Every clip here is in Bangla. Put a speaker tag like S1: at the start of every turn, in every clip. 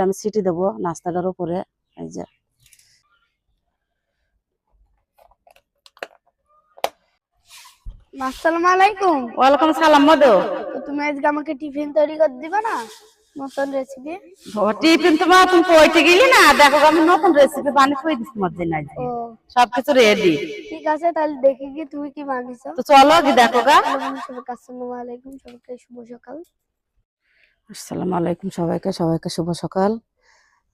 S1: আমি সিটি দেবো নাস্তাটার উপরে। এই যে
S2: আসসালামু আলাইকুম।
S1: ওয়ালাইকুম সালাম মধু।
S2: তো তুমি আজকে আমাকে টিফিন তৈরি করে দিবা না, নতুন রেসিপি?
S1: টিফিন তোমার তুমি কইতে গেলি না, দেখো আমি নতুন রেসিপি বানিয়ে কই দিচ্ছি তোমার জন্য আজকে।
S2: ও
S1: সবকিছু রেডি।
S2: ঠিক আছে, তাহলে দেখি কি তুমি কি বানিয়েছো।
S1: তো চলো কি দেখো গা।
S2: আসসালামু আলাইকুম, সবাইকে শুভ সকাল।
S1: আসসালামু আলাইকুম সবাইকে, সবাইকে শুভ সকাল।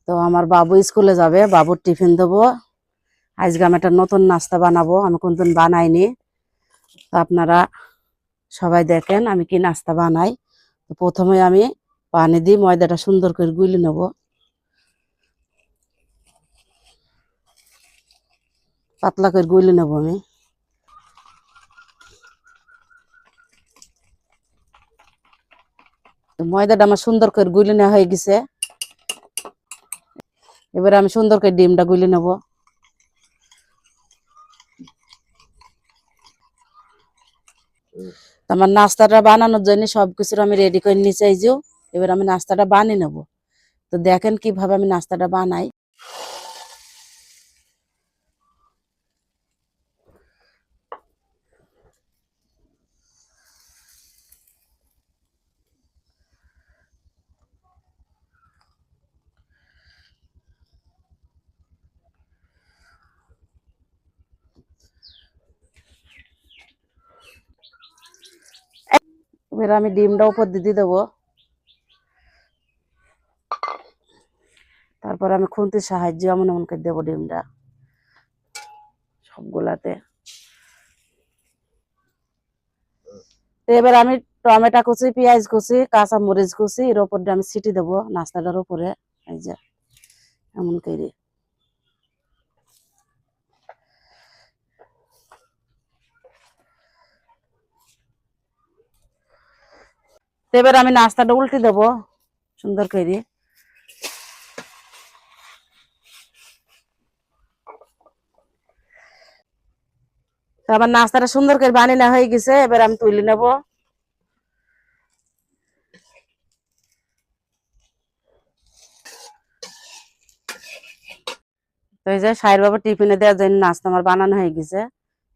S1: তো আমার বাবু স্কুলে যাবে, বাবুর টিফিন দেবো। আজকে আমি একটা নতুন নাস্তা বানাবো, আমি কোনদিন বানাইনি। তো আপনারা সবাই দেখেন আমি কি নাস্তা বানাই। তো প্রথমে আমি পানি দিয়ে ময়দাটা সুন্দর করে গুলে নেব। পাতলা করে গুলে নেব আমি। ময়দাটা আমার সুন্দর করে গুলে নেওয়া হয়ে গেছে। এবারে আমি সুন্দর করে ডিমটা গুলে নেব। আমার নাস্তাটা বানানোর জন্য সবকিছু আমি রেডি করে নিচে যাও। এবার আমি নাস্তাটা বানিয়ে নেব। তো দেখেন কিভাবে আমি নাস্তাটা বানাই। এবার আমি ডিমটা উপর দিয়ে দেবো। তারপর আমি খুন্তির সাহায্যে এমন এমন করে দেবো ডিমটা সবগুলাতে। তো এবার আমি টমেটো কুচি, পেঁয়াজ কুচি, কাঁচা মরিচ কুচি এর উপর দিয়ে আমি সিটি দেবো নাস্তাটার উপরে। এই যে এমন করে। তো এবার আমি নাস্তাটা উল্টে দেবো সুন্দর করে। তো আমার নাস্তাটা সুন্দর করে বানিয়ে নেওয়া হয়ে গেছে, এবার আমি তুলে নেব। তো এই যে সাইর বাবা টিফিনে দেওয়ার জন্য নাস্তা আমার বানানো হয়ে গেছে।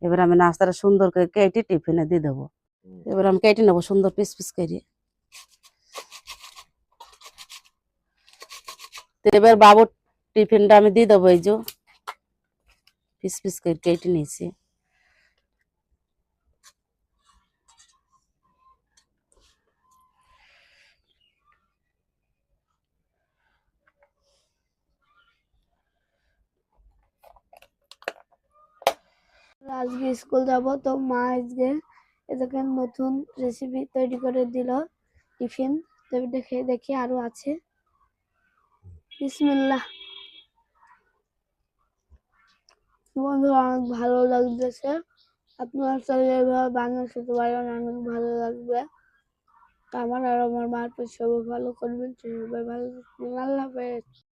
S1: এবার আমি নাস্তাটা সুন্দর করে কেটে টিফিনে দিয়ে দেবো। এবার আমি কেটে নেবো সুন্দর পিস পিস করে। তো এবার বাবুর টিফিনটা আমি দিয়ে দেবো। এই যে পিস পিস করে কেটে নিয়েছি।
S2: আজকে স্কুল যাব, তো মা আজকে এটাকে নতুন রেসিপি তৈরি করে দিল টিফিন। তো দেখে দেখি আরো আছে। বিসমিল্লাহ। বন্ধু অনেক ভালো লাগতেছে, আপনার সাথে এভাবে বাংলা খেতে পারেন, অনেক ভালো লাগবে। আমার আর আমার মার পেছনে ভালো করবেন, সবাই ভালো থাকবেন। আল্লাহ হাফেজ।